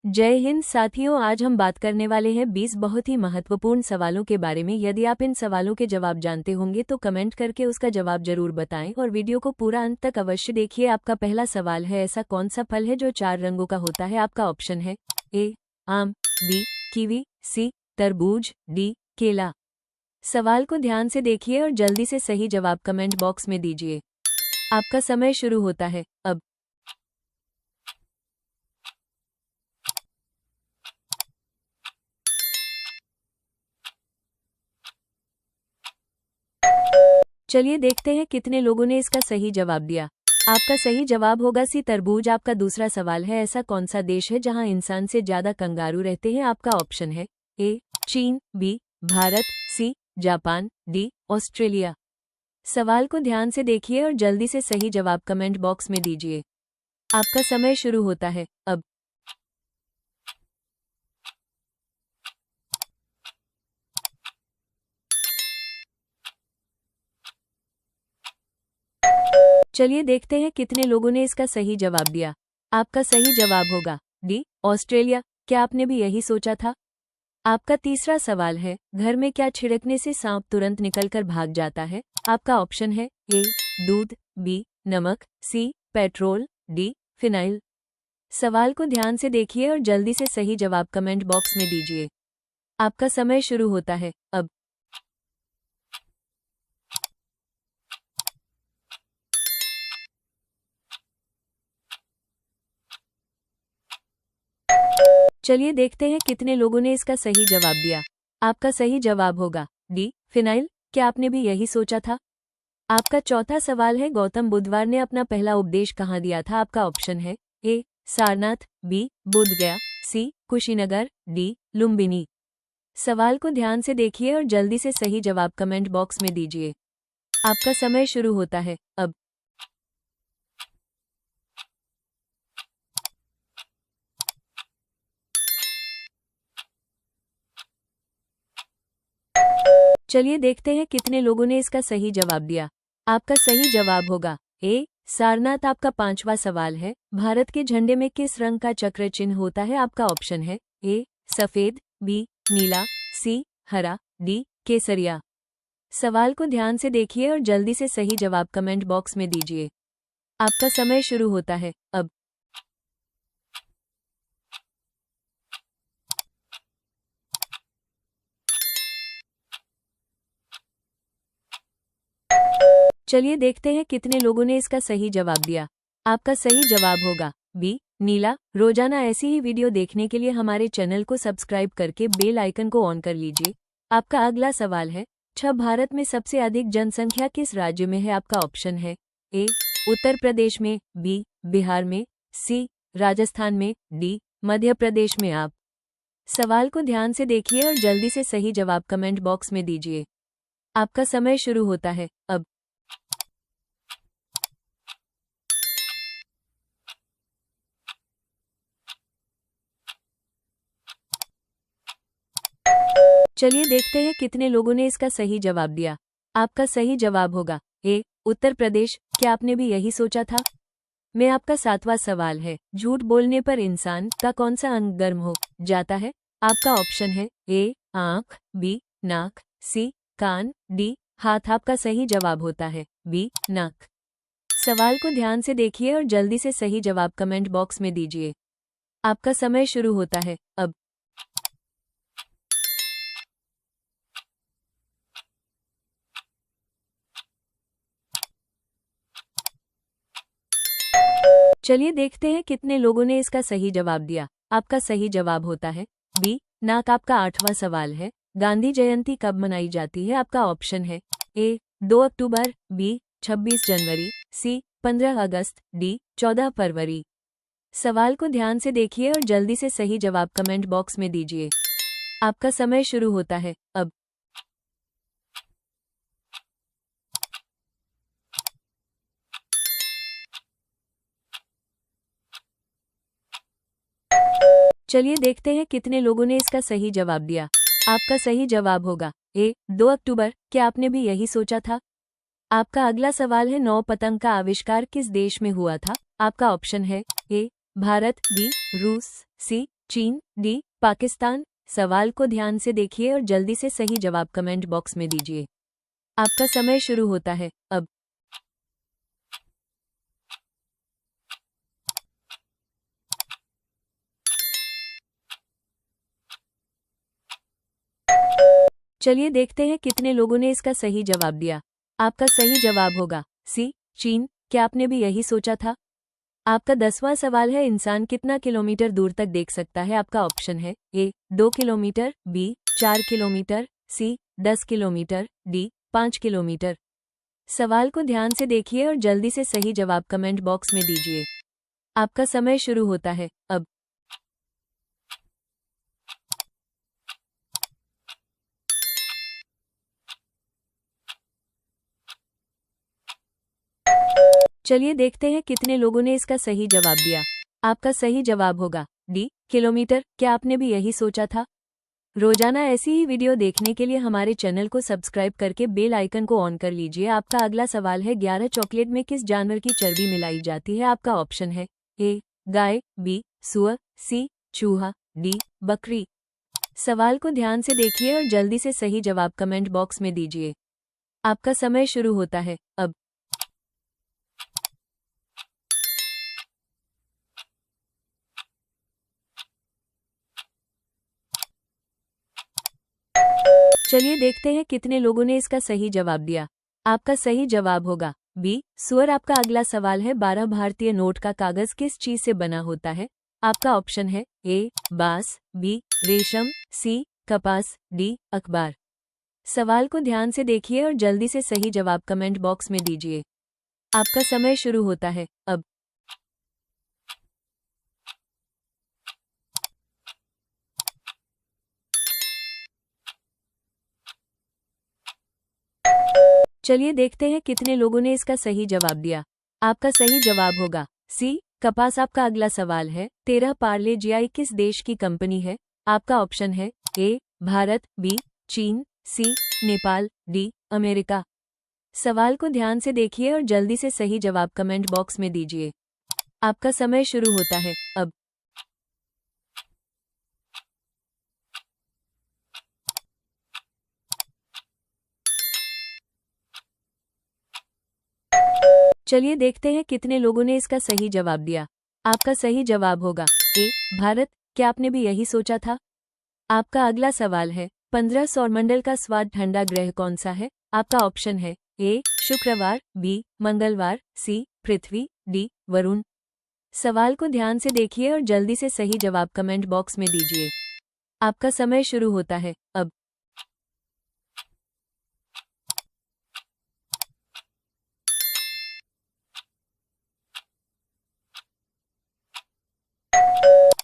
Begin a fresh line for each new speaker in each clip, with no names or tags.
जय हिंद साथियों, आज हम बात करने वाले हैं 20 बहुत ही महत्वपूर्ण सवालों के बारे में। यदि आप इन सवालों के जवाब जानते होंगे तो कमेंट करके उसका जवाब जरूर बताएं और वीडियो को पूरा अंत तक अवश्य देखिए। आपका पहला सवाल है, ऐसा कौन सा फल है जो 4 रंगों का होता है? आपका ऑप्शन है ए आम, बी कीवी, सी तरबूज, डी केला। सवाल को ध्यान से देखिए और जल्दी से सही जवाब कमेंट बॉक्स में दीजिए। आपका समय शुरू होता है अब। चलिए देखते हैं कितने लोगों ने इसका सही जवाब दिया। आपका सही जवाब होगा सी तरबूज। आपका दूसरा सवाल है, ऐसा कौन सा देश है जहां इंसान से ज्यादा कंगारू रहते हैं? आपका ऑप्शन है ए चीन, B Bharat, C Japan, D Australia. सवाल को ध्यान से देखिए और जल्दी से सही जवाब कमेंट बॉक्स में दीजिए। आपका समय शुरू होता है अब। चलिए देखते हैं कितने लोगों ने इसका सही जवाब दिया। आपका सही जवाब होगा डी ऑस्ट्रेलिया। क्या आपने भी यही सोचा था? आपका तीसरा सवाल है, घर में क्या छिड़कने से सांप तुरंत निकलकर भाग जाता है? आपका ऑप्शन है ए दूध, बी नमक, सी पेट्रोल, डी फिनाइल। सवाल को ध्यान से देखिए और जल्दी से सही जवाब कमेंट बॉक्स में दीजिए। आपका समय शुरू होता है अब। चलिए देखते हैं कितने लोगों ने इसका सही जवाब दिया। आपका सही जवाब होगा डी फिनाइल। क्या आपने भी यही सोचा था? आपका चौथा सवाल है, गौतम बुधवार ने अपना पहला उपदेश कहाँ दिया था? आपका ऑप्शन है ए सारनाथ, बी बोधगया, सी कुशीनगर, डी लुम्बिनी। सवाल को ध्यान से देखिए और जल्दी से सही जवाब कमेंट बॉक्स में दीजिए। आपका समय शुरू होता है अब। चलिए देखते हैं कितने लोगों ने इसका सही जवाब दिया। आपका सही जवाब होगा ए सारनाथ। आपका पांचवा सवाल है, भारत के झंडे में किस रंग का चक्र चिन्ह होता है? आपका ऑप्शन है ए सफेद, बी नीला, सी हरा, डी केसरिया। सवाल को ध्यान से देखिए और जल्दी से सही जवाब कमेंट बॉक्स में दीजिए। आपका समय शुरू होता है अब। चलिए देखते हैं कितने लोगों ने इसका सही जवाब दिया। आपका सही जवाब होगा बी नीला। रोजाना ऐसी ही वीडियो देखने के लिए हमारे चैनल को सब्सक्राइब करके बेल आइकन को ऑन कर लीजिए। आपका अगला सवाल है, भारत में सबसे अधिक जनसंख्या किस राज्य में है? आपका ऑप्शन है ए उत्तर प्रदेश में, बी बिहार में, सी राजस्थान में, डी मध्य प्रदेश में। आप सवाल को ध्यान से देखिए और जल्दी से सही जवाब कमेंट बॉक्स में दीजिए। आपका समय शुरू होता है अब। चलिए देखते हैं कितने लोगों ने इसका सही जवाब दिया। आपका सही जवाब होगा ए उत्तर प्रदेश। क्या आपने भी यही सोचा था? मैं आपका सातवां सवाल है, झूठ बोलने पर इंसान का कौन सा अंग गर्म हो जाता है? आपका ऑप्शन है ए आंख, बी नाक, सी कान, डी हाथ। आपका सही जवाब होता है बी नाक। सवाल को ध्यान से देखिए और जल्दी से सही जवाब कमेंट बॉक्स में दीजिए। आपका समय शुरू होता है अब। चलिए देखते हैं कितने लोगों ने इसका सही जवाब दिया। आपका सही जवाब होता है बी नाक। आपका आठवां सवाल है, गांधी जयंती कब मनाई जाती है? आपका ऑप्शन है ए 2 अक्टूबर, बी 26 जनवरी, सी 15 अगस्त, डी 14 फरवरी। सवाल को ध्यान से देखिए और जल्दी से सही जवाब कमेंट बॉक्स में दीजिए। आपका समय शुरू होता है अब। चलिए देखते हैं कितने लोगों ने इसका सही जवाब दिया। आपका सही जवाब होगा ए 2 अक्टूबर। क्या आपने भी यही सोचा था? आपका अगला सवाल है, नौ पतंग का आविष्कार किस देश में हुआ था? आपका ऑप्शन है ए भारत, बी रूस, सी चीन, डी पाकिस्तान। सवाल को ध्यान से देखिए और जल्दी से सही जवाब कमेंट बॉक्स में दीजिए। आपका समय शुरू होता है अब। चलिए देखते हैं कितने लोगों ने इसका सही जवाब दिया। आपका सही जवाब होगा सी, चीन। क्या आपने भी यही सोचा था? आपका 10वां सवाल है, इंसान कितना किलोमीटर दूर तक देख सकता है? आपका ऑप्शन है ए 2 किलोमीटर, बी 4 किलोमीटर, सी 10 किलोमीटर, डी 5 किलोमीटर। सवाल को ध्यान से देखिए और जल्दी से सही जवाब कमेंट बॉक्स में दीजिए। आपका समय शुरू होता है अब। चलिए देखते हैं कितने लोगों ने इसका सही जवाब दिया। आपका सही जवाब होगा डी किलोमीटर। क्या आपने भी यही सोचा था? रोजाना ऐसी ही वीडियो देखने के लिए हमारे चैनल को सब्सक्राइब करके बेल आइकन को ऑन कर लीजिए। आपका अगला सवाल है, 11 चॉकलेट में किस जानवर की चर्बी मिलाई जाती है? आपका ऑप्शन है ए गाय, बी सुअर, सी चूहा, डी बकरी। सवाल को ध्यान से देखिए और जल्दी से सही जवाब कमेंट बॉक्स में दीजिए। आपका समय शुरू होता है अब। चलिए देखते हैं कितने लोगों ने इसका सही जवाब दिया। आपका सही जवाब होगा बी सुअर। आपका अगला सवाल है, 12 भारतीय नोट का कागज किस चीज से बना होता है? आपका ऑप्शन है ए बांस, बी रेशम, सी कपास, डी अखबार। सवाल को ध्यान से देखिए और जल्दी से सही जवाब कमेंट बॉक्स में दीजिए। आपका समय शुरू होता है अब। चलिए देखते हैं कितने लोगों ने इसका सही जवाब दिया। आपका सही जवाब होगा सी कपास। आपका अगला सवाल है, 13 पार्ले जीआई किस देश की कंपनी है? आपका ऑप्शन है ए भारत, बी चीन, सी नेपाल, डी अमेरिका। सवाल को ध्यान से देखिए और जल्दी से सही जवाब कमेंट बॉक्स में दीजिए। आपका समय शुरू होता है अब। चलिए देखते हैं कितने लोगों ने इसका सही जवाब दिया। आपका सही जवाब होगा ए भारत। क्या आपने भी यही सोचा था? आपका अगला सवाल है, 15 सौरमंडल का स्वाद ठंडा ग्रह कौन सा है? आपका ऑप्शन है ए शुक्रवार, बी मंगलवार, सी पृथ्वी, डी वरुण। सवाल को ध्यान से देखिए और जल्दी से सही जवाब कमेंट बॉक्स में दीजिए। आपका समय शुरू होता है अब।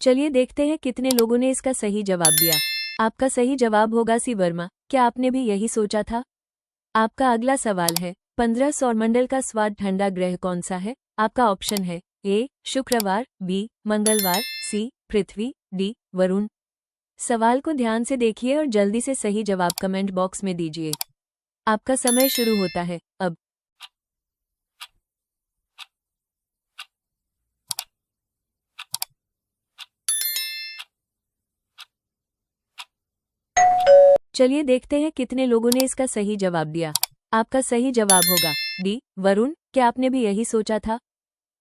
चलिए देखते हैं कितने लोगों ने इसका सही जवाब दिया। आपका सही जवाब होगा सी वर्मा। क्या आपने भी यही सोचा था? आपका अगला सवाल है, 15 सौरमंडल का स्वाद ठंडा ग्रह कौन सा है? आपका ऑप्शन है ए शुक्रवार, बी मंगलवार, सी पृथ्वी, डी वरुण। सवाल को ध्यान से देखिए और जल्दी से सही जवाब कमेंट बॉक्स में दीजिए। आपका समय शुरू होता है अब। चलिए देखते हैं कितने लोगों ने इसका सही जवाब दिया। आपका सही जवाब होगा डी वरुण। क्या आपने भी यही सोचा था?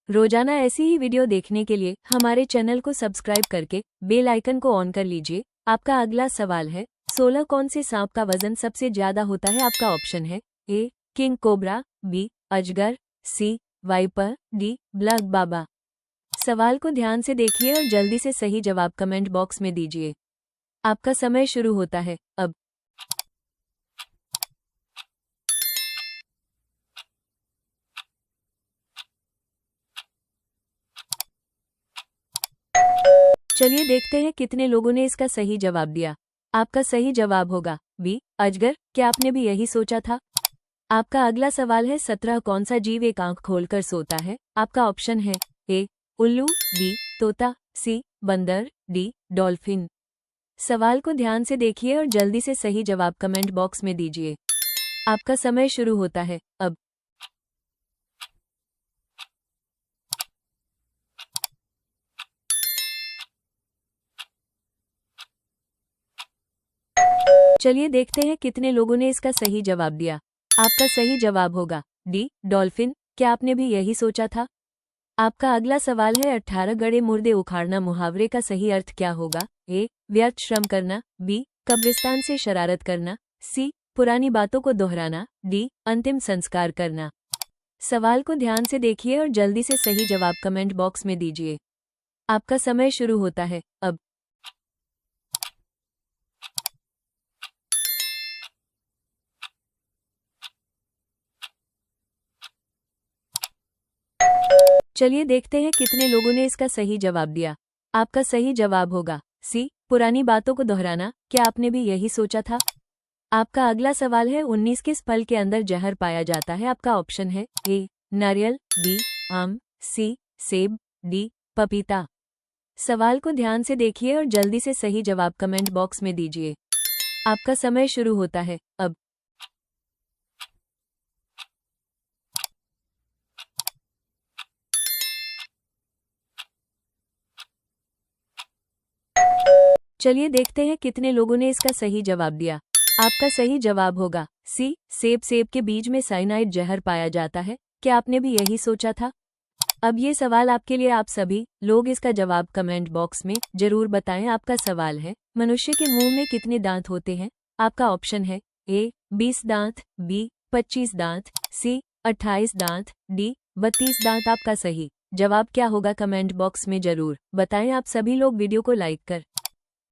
रोजाना ऐसी ही वीडियो देखने के लिए हमारे चैनल को सब्सक्राइब करके बेल आइकन को ऑन कर लीजिए। आपका अगला सवाल है, 16 कौन से सांप का वजन सबसे ज्यादा होता है? आपका ऑप्शन है ए किंग कोबरा, बी अजगर, सी वाइपर, डी ब्लैक बाबा। सवाल को ध्यान से देखिए और जल्दी से सही जवाब कमेंट बॉक्स में दीजिए। आपका समय शुरू होता है अब। चलिए देखते हैं कितने लोगों ने इसका सही जवाब दिया। आपका सही जवाब होगा बी अजगर। क्या आपने भी यही सोचा था? आपका अगला सवाल है, 17 कौन सा जीव एक आंख खोलकर सोता है? आपका ऑप्शन है ए उल्लू, बी तोता, सी बंदर, डी डॉल्फिन। सवाल को ध्यान से देखिए और जल्दी से सही जवाब कमेंट बॉक्स में दीजिए। आपका समय शुरू होता है अब। चलिए देखते हैं कितने लोगों ने इसका सही जवाब दिया। आपका सही जवाब होगा डी, डॉल्फिन। क्या आपने भी यही सोचा था? आपका अगला सवाल है 18 गड़े मुर्दे उखाड़ना मुहावरे का सही अर्थ क्या होगा? ए, व्यर्थ श्रम करना, बी, कब्रिस्तान से शरारत करना, सी, पुरानी बातों को दोहराना, डी, अंतिम संस्कार करना। सवाल को ध्यान से देखिए और जल्दी से सही जवाब कमेंट बॉक्स में दीजिए। आपका समय शुरू होता है अब। चलिए देखते हैं कितने लोगों ने इसका सही जवाब दिया। आपका सही जवाब होगा सी, पुरानी बातों को दोहराना। क्या आपने भी यही सोचा था? आपका अगला सवाल है 19 किस फल के अंदर जहर पाया जाता है? आपका ऑप्शन है ए, नारियल, बी, आम, सी, सेब, डी, पपीता। सवाल को ध्यान से देखिए और जल्दी से सही जवाब कमेंट बॉक्स में दीजिए। आपका समय शुरू होता है अब। चलिए देखते हैं कितने लोगों ने इसका सही जवाब दिया। आपका सही जवाब होगा सी, सेब। सेब के बीज में साइनाइड जहर पाया जाता है। क्या आपने भी यही सोचा था? अब ये सवाल आपके लिए। आप सभी लोग इसका जवाब कमेंट बॉक्स में जरूर बताएं। आपका सवाल है मनुष्य के मुंह में कितने दांत होते हैं? आपका ऑप्शन है ए, 20 दांत, बी, 25 दांत, सी, 28 दांत, डी, 32 दांत। आपका सही जवाब क्या होगा कमेंट बॉक्स में जरूर बताएं। आप सभी लोग वीडियो को लाइक कर